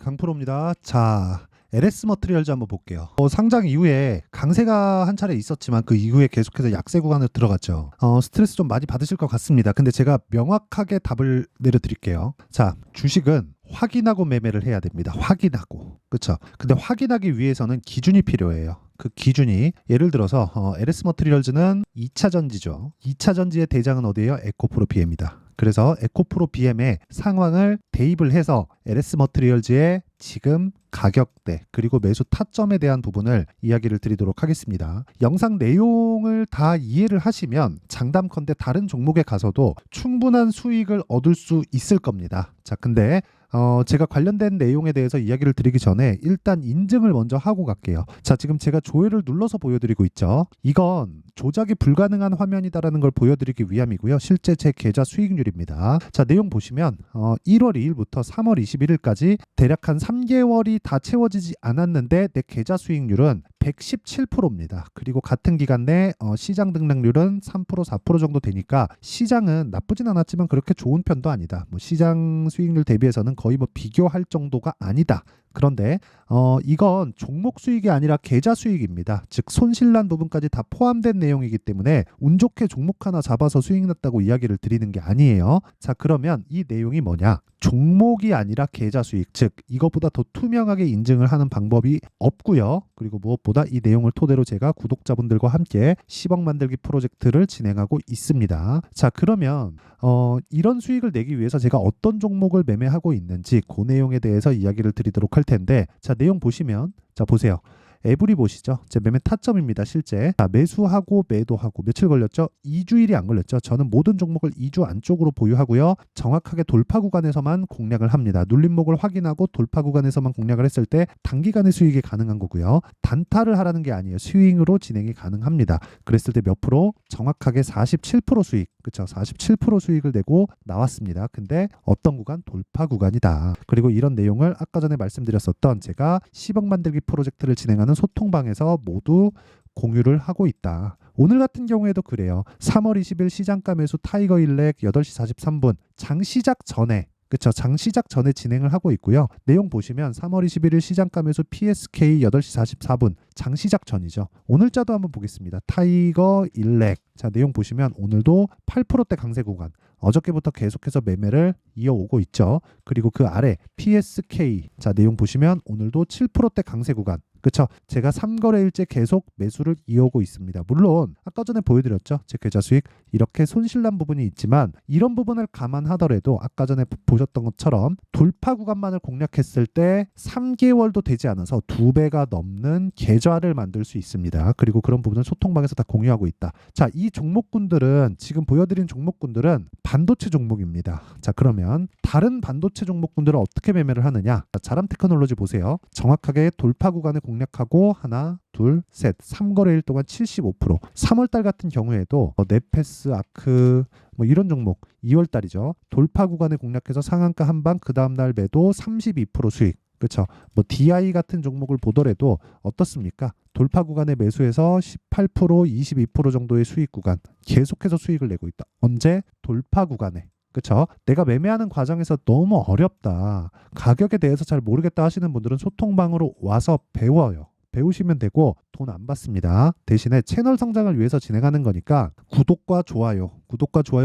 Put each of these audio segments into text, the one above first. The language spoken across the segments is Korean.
강프로입니다. 자, LS 머트리얼즈 한번 볼게요. 상장 이후에 강세가 한 차례 있었지만 그 이후에 계속해서 약세 구간으로 들어갔죠. 스트레스 좀 많이 받으실 것 같습니다. 근데 제가 명확하게 답을 내려드릴게요. 자, 주식은 확인하고 매매를 해야 됩니다. 확인하고. 그렇죠? 근데 확인하기 위해서는 기준이 필요해요. 그 기준이 예를 들어서 LS 머트리얼즈는 2차 전지죠. 2차 전지의 대장은 어디예요? 에코프로 BM이다. 그래서 에코프로 BM의 상황을 대입을 해서 LS 머트리얼즈의 지금 가격대 그리고 매수 타점에 대한 부분을 이야기를 드리도록 하겠습니다. 영상 내용을 다 이해를 하시면 장담컨대 다른 종목에 가서도 충분한 수익을 얻을 수 있을 겁니다. 자, 근데 제가 관련된 내용에 대해서 이야기를 드리기 전에 일단 인증을 먼저 하고 갈게요. 자, 지금 제가 조회를 눌러서 보여드리고 있죠. 이건 조작이 불가능한 화면이다라는 걸 보여드리기 위함이고요. 실제 제 계좌 수익률입니다. 자, 내용 보시면 1월 2일부터 3월 21일까지 대략 한 3개월이 다 채워지지 않았는데 내 계좌 수익률은 117%입니다. 그리고 같은 기간 내 시장 등락률은 3%, 4% 정도 되니까 시장은 나쁘진 않았지만 그렇게 좋은 편도 아니다. 뭐 시장 수익률 대비해서는 거의 뭐 비교할 정도가 아니다. 그런데 이건 종목 수익이 아니라 계좌 수익입니다. 즉 손실난 부분까지 다 포함된 내용이기 때문에 운 좋게 종목 하나 잡아서 수익 났다고 이야기를 드리는 게 아니에요. 자, 그러면 이 내용이 뭐냐? 종목이 아니라 계좌 수익, 즉 이것보다 더 투명하게 인증을 하는 방법이 없고요. 그리고 무엇보다 이 내용을 토대로 제가 구독자분들과 함께 10억 만들기 프로젝트를 진행하고 있습니다. 자, 그러면 이런 수익을 내기 위해서 제가 어떤 종목을 매매하고 있는지 그 내용에 대해서 이야기를 드리도록 할 텐데, 자, 내용 보시면, 자, 보세요. 에브리 보시죠. 제 매매 타점입니다. 실제. 자, 매수하고 매도하고 며칠 걸렸죠? 2주일이 안 걸렸죠. 저는 모든 종목을 2주 안쪽으로 보유하고요. 정확하게 돌파 구간에서만 공략을 합니다. 눌림목을 확인하고 돌파 구간에서만 공략을 했을 때 단기간의 수익이 가능한 거고요. 단타를 하라는 게 아니에요. 스윙으로 진행이 가능합니다. 그랬을 때 몇 프로? 정확하게 47% 수익. 그렇죠? 47% 수익을 내고 나왔습니다. 근데 어떤 구간? 돌파 구간이다. 그리고 이런 내용을 아까 전에 말씀드렸었던 제가 10억 만들기 프로젝트를 진행하는 소통방에서 모두 공유를 하고 있다. 오늘 같은 경우에도 그래요. 3월 20일 시장가 매수 타이거 일렉 8시 43분 장 시작 전에, 그쵸, 장 시작 전에 진행을 하고 있고요. 내용 보시면 3월 21일 시장가 매수 PSK 8시 44분 장 시작 전이죠. 오늘자도 한번 보겠습니다. 타이거 일렉. 자, 내용 보시면 오늘도 8%대 강세 구간. 어저께부터 계속해서 매매를 이어오고 있죠. 그리고 그 아래 PSK. 자, 내용 보시면 오늘도 7%대 강세 구간. 그쵸? 제가 3거래일째 계속 매수를 이어오고 있습니다. 물론 아까 전에 보여드렸죠. 제 계좌 수익 이렇게 손실난 부분이 있지만 이런 부분을 감안하더라도 아까 전에 보셨던 것처럼 돌파 구간만을 공략했을 때 3개월도 되지 않아서 2배가 넘는 계좌를 만들 수 있습니다. 그리고 그런 부분은 소통방에서 다 공유하고 있다. 자, 이 종목군들은 지금 보여드린 종목군들은 반도체 종목입니다. 자, 그러면 다른 반도체 종목군들은 어떻게 매매를 하느냐? 자, 자람 테크놀로지 보세요. 정확하게 돌파 구간을 공략하고 하나, 둘, 셋, 3거래일 동안 75%. 3월달 같은 경우에도 네페스, 아크 뭐 이런 종목 2월달이죠. 돌파 구간을 공략해서 상한가 한방 그 다음날 매도 32% 수익. 그렇죠. 뭐 DI 같은 종목을 보더라도 어떻습니까? 돌파 구간에 매수해서 18%, 22% 정도의 수익 구간 계속해서 수익을 내고 있다. 언제? 돌파 구간에. 그렇죠? 내가 매매하는 과정에서 너무 어렵다. 가격에 대해서 잘 모르겠다 하시는 분들은 소통방으로 와서 배워요. 배우시면 되고 돈 안 받습니다. 대신에 채널 성장을 위해서 진행하는 거니까 구독과 좋아요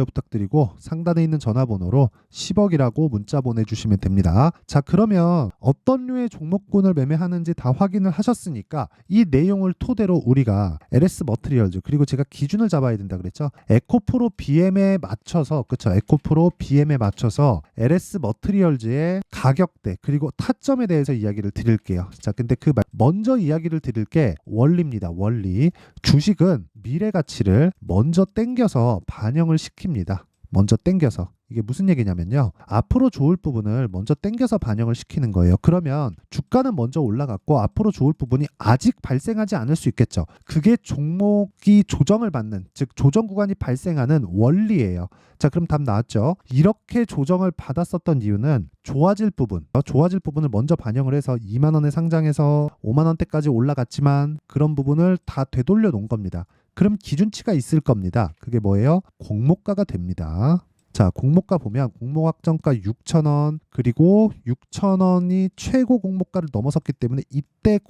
부탁드리고 상단에 있는 전화번호로 10억이라고 문자 보내주시면 됩니다. 자, 그러면 어떤 류의 종목군을 매매하는지 다 확인을 하셨으니까 이 내용을 토대로 우리가 LS 머트리얼즈 그리고 제가 기준을 잡아야 된다 그랬죠. 에코프로 BM에 맞춰서, 그쵸, 에코프로 BM에 맞춰서 LS 머트리얼즈의 가격대 그리고 타점에 대해서 이야기를 드릴게요. 자, 근데 먼저 이야기를 드릴 게 원리입니다. 원리. 주식은 미래 가치를 먼저 땡겨서 반영을 시킵니다. 먼저 땡겨서. 이게 무슨 얘기냐면요. 앞으로 좋을 부분을 먼저 땡겨서 반영을 시키는 거예요. 그러면 주가는 먼저 올라갔고 앞으로 좋을 부분이 아직 발생하지 않을 수 있겠죠. 그게 종목이 조정을 받는, 즉 조정 구간이 발생하는 원리예요. 자, 그럼 답 나왔죠? 이렇게 조정을 받았었던 이유는 좋아질 부분을 먼저 반영을 해서 2만 원에 상장해서 5만 원대까지 올라갔지만 그런 부분을 다 되돌려 놓은 겁니다. 그럼 기준치가 있을 겁니다. 그게 뭐예요? 공모가가 됩니다. 자, 공모가 보면 공모 확정가 6,000원, 그리고 6,000원이 최고 공모가를 넘어섰기 때문에 이때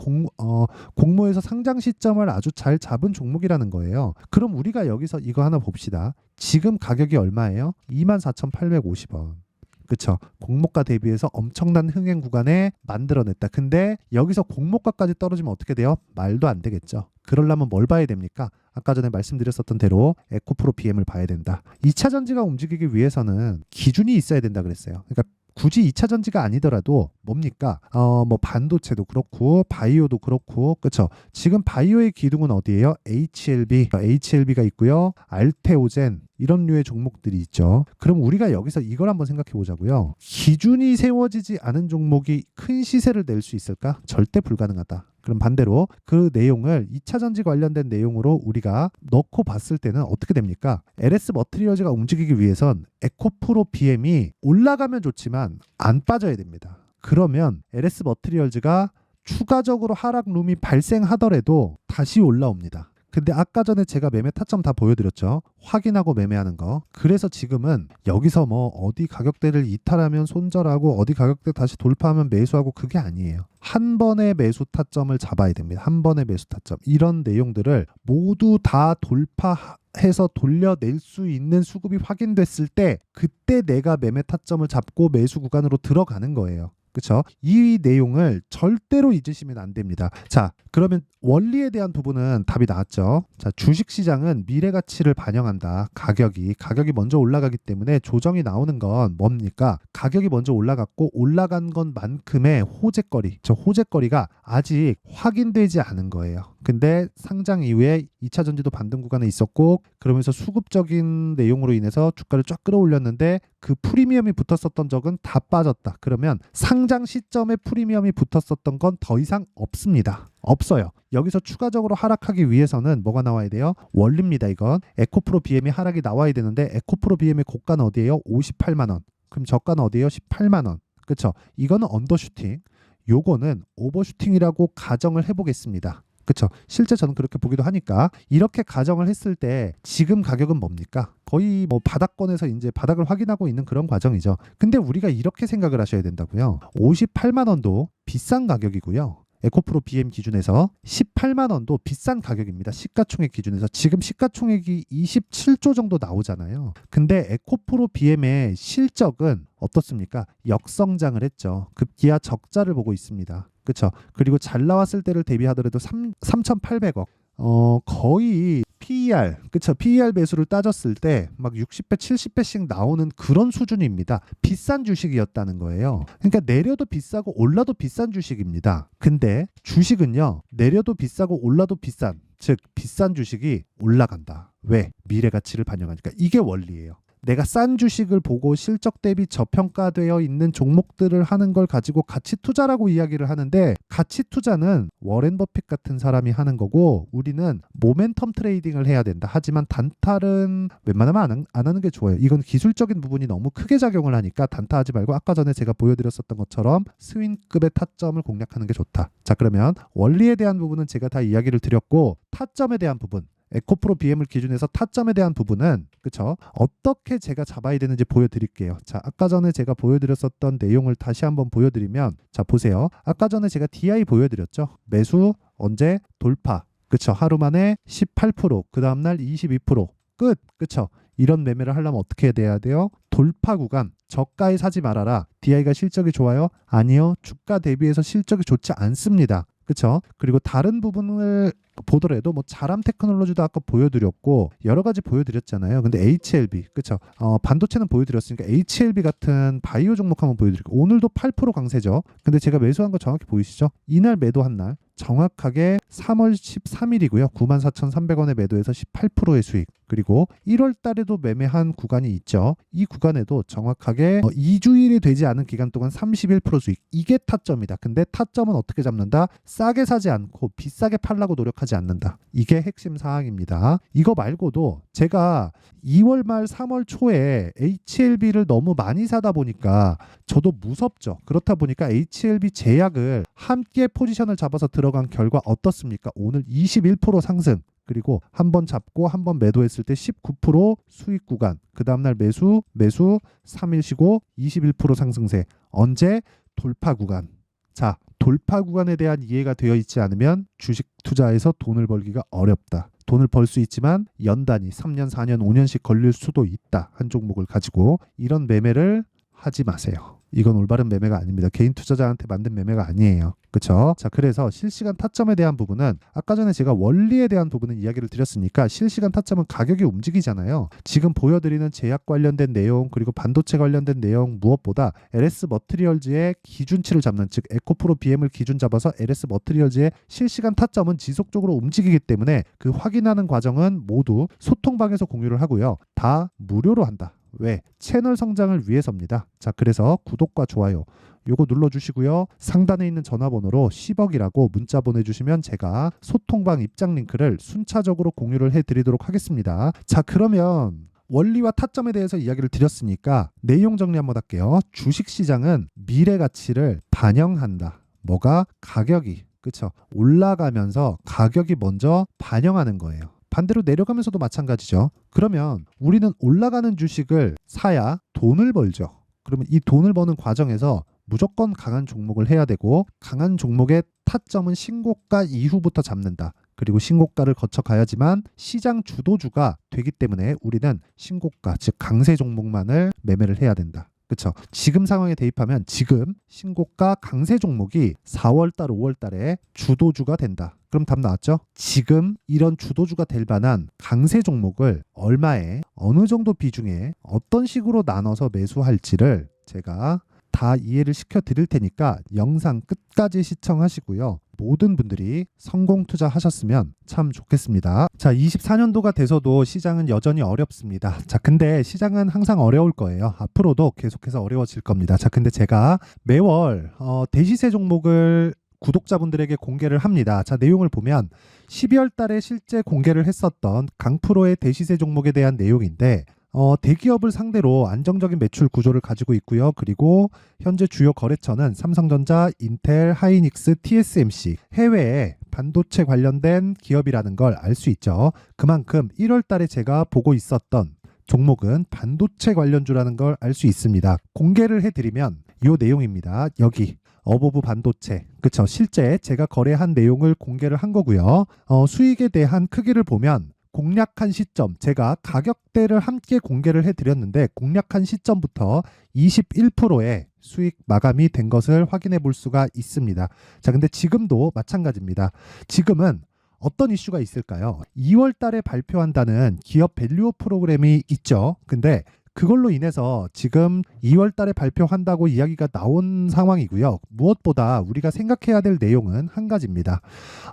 공모에서 상장 시점을 아주 잘 잡은 종목이라는 거예요. 그럼 우리가 여기서 이거 하나 봅시다. 지금 가격이 얼마예요? 24,850원. 그쵸? 공모가 대비해서 엄청난 흥행 구간에 만들어냈다. 근데 여기서 공모가까지 떨어지면 어떻게 돼요? 말도 안 되겠죠. 그러려면 뭘 봐야 됩니까? 아까 전에 말씀드렸었던 대로 에코프로 BM을 봐야 된다. 2차 전지가 움직이기 위해서는 기준이 있어야 된다 그랬어요. 그러니까 굳이 2차 전지가 아니더라도 뭡니까? 뭐 반도체도 그렇고 바이오도 그렇고, 그렇죠? 지금 바이오의 기둥은 어디예요? HLB가 있고요. 알테오젠 이런 류의 종목들이 있죠. 그럼 우리가 여기서 이걸 한번 생각해 보자고요. 기준이 세워지지 않은 종목이 큰 시세를 낼 수 있을까? 절대 불가능하다. 그럼 반대로 그 내용을 2차 전지 관련된 내용으로 우리가 넣고 봤을 때는 어떻게 됩니까? LS 머티리얼즈가 움직이기 위해선 에코프로 BM이 올라가면 좋지만 안 빠져야 됩니다. 그러면 LS 머티리얼즈가 추가적으로 하락 룸이 발생하더라도 다시 올라옵니다. 근데 아까 전에 제가 매매 타점 다 보여드렸죠. 확인하고 매매하는 거. 그래서 지금은 여기서 뭐 어디 가격대를 이탈하면 손절하고 어디 가격대 다시 돌파하면 매수하고 그게 아니에요. 한 번의 매수 타점을 잡아야 됩니다. 한 번의 매수 타점. 이런 내용들을 모두 다 돌파해서 돌려낼 수 있는 수급이 확인됐을 때 그때 내가 매매 타점을 잡고 매수 구간으로 들어가는 거예요. 그렇죠? 이 내용을 절대로 잊으시면 안 됩니다. 자, 그러면 원리에 대한 부분은 답이 나왔죠. 자, 주식시장은 미래 가치를 반영한다. 가격이 먼저 올라가기 때문에 조정이 나오는 건 뭡니까? 가격이 먼저 올라갔고 올라간 것만큼의 호재거리, 저 호재거리가 아직 확인되지 않은 거예요. 근데 상장 이후에 2차 전지도 반등 구간에 있었고 그러면서 수급적인 내용으로 인해서 주가를 쫙 끌어올렸는데 그 프리미엄이 붙었었던 적은 다 빠졌다. 그러면 상장 시점에 프리미엄이 붙었었던 건 더 이상 없습니다. 없어요. 여기서 추가적으로 하락하기 위해서는 뭐가 나와야 돼요? 원리입니다. 이건 에코프로 BM이 하락이 나와야 되는데 에코프로 BM의 고가는 어디예요? 58만 원. 그럼 저가는 어디예요? 18만 원. 그렇죠? 이거는 언더슈팅. 요거는 오버슈팅이라고 가정을 해보겠습니다. 그렇죠. 실제 저는 그렇게 보기도 하니까 이렇게 가정을 했을 때 지금 가격은 뭡니까? 거의 뭐 바닥권에서 이제 바닥을 확인하고 있는 그런 과정이죠. 근데 우리가 이렇게 생각을 하셔야 된다고요. 58만 원도 비싼 가격이고요. 에코프로 BM 기준에서 18만 원도 비싼 가격입니다. 시가총액 기준에서 지금 시가총액이 27조 정도 나오잖아요. 근데 에코프로 BM의 실적은 어떻습니까? 역성장을 했죠. 급기야 적자를 보고 있습니다. 그렇죠. 그리고 잘 나왔을 때를 대비하더라도 3,800억. 거의 PER, 그쵸? PER 배수를 따졌을 때 막 60배, 70배씩 나오는 그런 수준입니다. 비싼 주식이었다는 거예요. 그러니까 내려도 비싸고 올라도 비싼 주식입니다. 근데 주식은요, 내려도 비싸고 올라도 비싼, 즉 비싼 주식이 올라간다. 왜? 미래 가치를 반영하니까. 이게 원리예요. 내가 싼 주식을 보고 실적 대비 저평가되어 있는 종목들을 하는 걸 가지고 가치 투자라고 이야기를 하는데 가치 투자는 워렌 버핏 같은 사람이 하는 거고 우리는 모멘텀 트레이딩을 해야 된다. 하지만 단타는 웬만하면 안 하는 게 좋아요. 이건 기술적인 부분이 너무 크게 작용을 하니까 단타하지 말고 아까 전에 제가 보여드렸었던 것처럼 스윙급의 타점을 공략하는 게 좋다. 자, 그러면 원리에 대한 부분은 제가 다 이야기를 드렸고 타점에 대한 부분 에코프로 BM을 기준해서 타점에 대한 부분은 그쵸? 어떻게 제가 잡아야 되는지 보여드릴게요. 자, 아까 전에 제가 보여드렸었던 내용을 다시 한번 보여드리면 자, 보세요. 아까 전에 제가 DI 보여드렸죠? 매수 언제? 돌파. 그쵸? 하루 만에 18%, 그 다음날 22%. 끝. 그쵸? 이런 매매를 하려면 어떻게 돼야 돼요? 돌파 구간, 저가에 사지 말아라. DI가 실적이 좋아요? 아니요. 주가 대비해서 실적이 좋지 않습니다. 그쵸? 그리고 다른 부분을 보더라도 뭐 자람 테크놀로지도 아까 보여드렸고 여러 가지 보여드렸잖아요. 근데 HLB 그쵸? 반도체는 보여드렸으니까 HLB 같은 바이오 종목 한번 보여드릴게요. 오늘도 8% 강세죠. 근데 제가 매수한 거 정확히 보이시죠? 이날 매도한 날 정확하게 3월 13일이고요. 94,300원에 매도해서 18%의 수익. 그리고 1월 달에도 매매한 구간이 있죠. 이 구간에도 정확하게 2주일이 되지 않은 기간 동안 31% 수익. 이게 타점이다. 근데 타점은 어떻게 잡는다? 싸게 사지 않고 비싸게 팔라고 노력하지 않는다. 이게 핵심 사항입니다. 이거 말고도 제가 2월 말 3월 초에 HLB를 너무 많이 사다 보니까 저도 무섭죠. 그렇다 보니까 HLB 제약을 함께 포지션을 잡아서 들어간 결과 어떻습니까? 오늘 21% 상승. 그리고 한 번 잡고 한 번 매도했을 때 19% 수익 구간, 그 다음날 매수 3일 쉬고 21% 상승세. 언제? 돌파 구간. 자, 돌파 구간에 대한 이해가 되어 있지 않으면 주식 투자에서 돈을 벌기가 어렵다. 돈을 벌 수 있지만 연단위 3년, 4년, 5년씩 걸릴 수도 있다. 한 종목을 가지고 이런 매매를 하지 마세요. 이건 올바른 매매가 아닙니다. 개인 투자자한테 만든 매매가 아니에요. 그렇죠? 자, 그래서 실시간 타점에 대한 부분은 아까 전에 제가 원리에 대한 부분은 이야기를 드렸으니까 실시간 타점은 가격이 움직이잖아요. 지금 보여드리는 제약 관련된 내용 그리고 반도체 관련된 내용 무엇보다 LS 머티리얼즈의 기준치를 잡는 즉 에코프로 BM을 기준 잡아서 LS 머티리얼즈의 실시간 타점은 지속적으로 움직이기 때문에 그 확인하는 과정은 모두 소통방에서 공유를 하고요. 다 무료로 한다. 왜? 채널 성장을 위해서입니다. 자, 그래서 구독과 좋아요 요거 눌러주시고요. 상단에 있는 전화번호로 10억이라고 문자 보내주시면 제가 소통방 입장 링크를 순차적으로 공유를 해드리도록 하겠습니다. 자, 그러면 원리와 타점에 대해서 이야기를 드렸으니까 내용 정리 한번 할게요. 주식시장은 미래 가치를 반영한다. 뭐가? 가격이. 그쵸? 올라가면서 가격이 먼저 반영하는 거예요. 반대로 내려가면서도 마찬가지죠. 그러면 우리는 올라가는 주식을 사야 돈을 벌죠. 그러면 이 돈을 버는 과정에서 무조건 강한 종목을 해야 되고 강한 종목의 타점은 신고가 이후부터 잡는다. 그리고 신고가를 거쳐 가야지만 시장 주도주가 되기 때문에 우리는 신고가 즉 강세 종목만을 매매를 해야 된다. 그렇죠. 지금 상황에 대입하면 지금 신고가 강세 종목이 4월달, 5월달에 주도주가 된다. 그럼 답 나왔죠? 지금 이런 주도주가 될 만한 강세 종목을 얼마에 어느 정도 비중에 어떤 식으로 나눠서 매수할지를 제가 다 이해를 시켜 드릴 테니까 영상 끝까지 시청하시고요. 모든 분들이 성공 투자하셨으면 참 좋겠습니다. 자, 24년도가 돼서도 시장은 여전히 어렵습니다. 자, 근데 시장은 항상 어려울 거예요. 앞으로도 계속해서 어려워질 겁니다. 자, 근데 제가 매월 대시세 종목을 구독자분들에게 공개를 합니다. 자, 내용을 보면 12월 달에 실제 공개를 했었던 강프로의 대시세 종목에 대한 내용인데 대기업을 상대로 안정적인 매출 구조를 가지고 있고요. 그리고 현재 주요 거래처는 삼성전자, 인텔, 하이닉스, TSMC, 해외에 반도체 관련된 기업이라는 걸 알 수 있죠. 그만큼 1월 달에 제가 보고 있었던 종목은 반도체 관련주라는 걸 알 수 있습니다. 공개를 해드리면 이 내용입니다. 여기 어보브 반도체, 그쵸? 실제 제가 거래한 내용을 공개를 한 거고요. 수익에 대한 크기를 보면 공략한 시점, 제가 가격대를 함께 공개를 해드렸는데 공략한 시점부터 21%의 수익 마감이 된 것을 확인해 볼 수가 있습니다. 자, 근데 지금도 마찬가지입니다. 지금은 어떤 이슈가 있을까요? 2월 달에 발표한다는 기업 밸류업 프로그램이 있죠. 근데 그걸로 인해서 지금 2월 달에 발표한다고 이야기가 나온 상황이고요. 무엇보다 우리가 생각해야 될 내용은 한 가지입니다.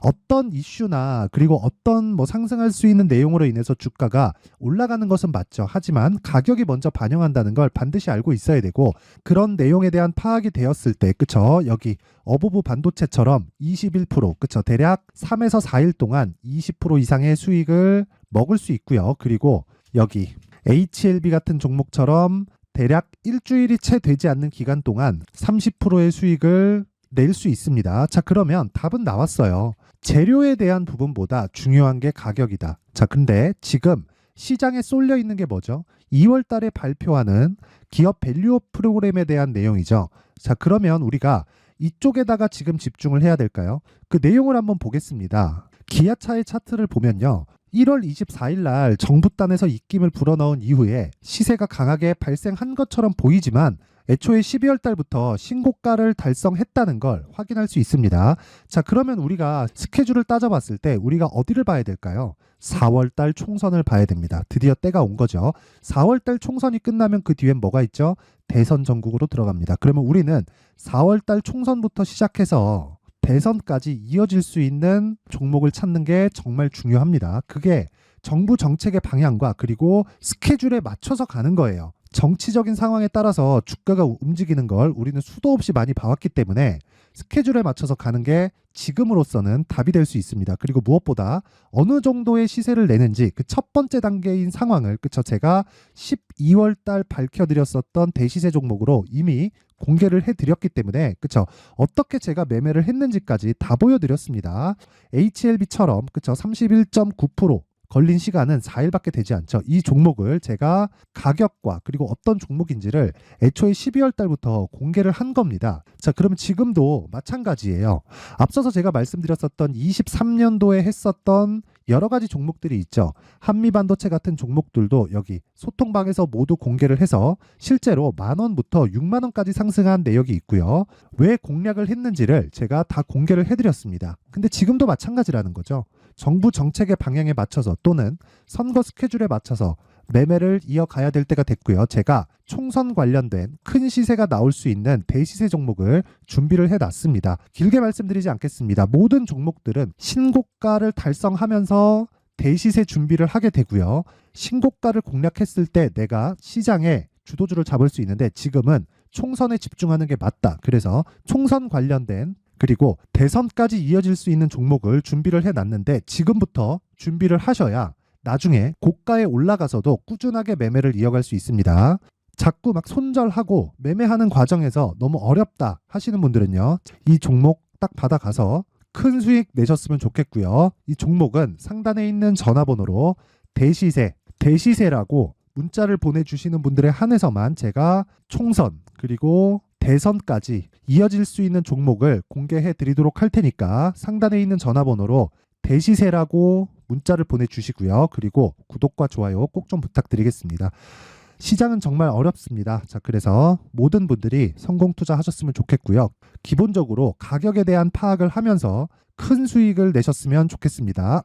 어떤 이슈나 그리고 어떤 상승할 수 있는 내용으로 인해서 주가가 올라가는 것은 맞죠. 하지만 가격이 먼저 반영한다는 걸 반드시 알고 있어야 되고 그런 내용에 대한 파악이 되었을 때 그쵸? 여기 어보브 반도체처럼 21% 그쵸? 대략 3에서 4일 동안 20% 이상의 수익을 먹을 수 있고요. 그리고 여기 HLB 같은 종목처럼 대략 일주일이 채 되지 않는 기간 동안 30%의 수익을 낼 수 있습니다. 자, 그러면 답은 나왔어요. 재료에 대한 부분보다 중요한 게 가격이다. 자, 근데 지금 시장에 쏠려 있는 게 뭐죠? 2월 달에 발표하는 기업 밸류업 프로그램에 대한 내용이죠. 자, 그러면 우리가 이쪽에다가 지금 집중을 해야 될까요? 그 내용을 한번 보겠습니다. 기아차의 차트를 보면요. 1월 24일 날 정부단에서 입김을 불어넣은 이후에 시세가 강하게 발생한 것처럼 보이지만 애초에 12월 달부터 신고가를 달성했다는 걸 확인할 수 있습니다. 자, 그러면 우리가 스케줄을 따져봤을 때 우리가 어디를 봐야 될까요? 4월 달 총선을 봐야 됩니다. 드디어 때가 온 거죠. 4월 달 총선이 끝나면 그 뒤엔 뭐가 있죠? 대선 전국으로 들어갑니다. 그러면 우리는 4월 달 총선부터 시작해서 대선까지 이어질 수 있는 종목을 찾는 게 정말 중요합니다. 그게 정부 정책의 방향과 그리고 스케줄에 맞춰서 가는 거예요. 정치적인 상황에 따라서 주가가 움직이는 걸 우리는 수도 없이 많이 봐왔기 때문에 스케줄에 맞춰서 가는 게 지금으로서는 답이 될 수 있습니다. 그리고 무엇보다 어느 정도의 시세를 내는지 그 첫 번째 단계인 상황을 그쵸 제가 12월 달 밝혀드렸었던 대시세 종목으로 이미 공개를 해드렸기 때문에 그쵸? 어떻게 제가 매매를 했는지까지 다 보여드렸습니다. HLB처럼 그쵸? 31.9% 걸린 시간은 4일밖에 되지 않죠. 이 종목을 제가 가격과 그리고 어떤 종목인지를 애초에 12월 달부터 공개를 한 겁니다. 자, 그러면 지금도 마찬가지예요. 앞서서 제가 말씀드렸었던 23년도에 했었던 여러 가지 종목들이 있죠. 한미반도체 같은 종목들도 여기 소통방에서 모두 공개를 해서 실제로 10,000원부터 60,000원까지 상승한 내역이 있고요. 왜 공략을 했는지를 제가 다 공개를 해드렸습니다. 근데 지금도 마찬가지라는 거죠. 정부 정책의 방향에 맞춰서 또는 선거 스케줄에 맞춰서 매매를 이어가야 될 때가 됐고요. 제가 총선 관련된 큰 시세가 나올 수 있는 대시세 종목을 준비를 해놨습니다. 길게 말씀드리지 않겠습니다. 모든 종목들은 신고가를 달성하면서 대시세 준비를 하게 되고요. 신고가를 공략했을 때 내가 시장에 주도주를 잡을 수 있는데 지금은 총선에 집중하는 게 맞다. 그래서 총선 관련된 그리고 대선까지 이어질 수 있는 종목을 준비를 해놨는데 지금부터 준비를 하셔야 나중에 고가에 올라가서도 꾸준하게 매매를 이어갈 수 있습니다. 자꾸 막 손절하고 매매하는 과정에서 너무 어렵다 하시는 분들은요. 이 종목 딱 받아가서 큰 수익 내셨으면 좋겠고요. 이 종목은 상단에 있는 전화번호로 대시세라고 문자를 보내주시는 분들에 한해서만 제가 총선 그리고 대선까지 이어질 수 있는 종목을 공개해 드리도록 할 테니까 상단에 있는 전화번호로 대시세라고 문자를 보내주시고요. 그리고 구독과 좋아요 꼭 좀 부탁드리겠습니다. 시장은 정말 어렵습니다. 자, 그래서 모든 분들이 성공 투자하셨으면 좋겠고요. 기본적으로 가격에 대한 파악을 하면서 큰 수익을 내셨으면 좋겠습니다.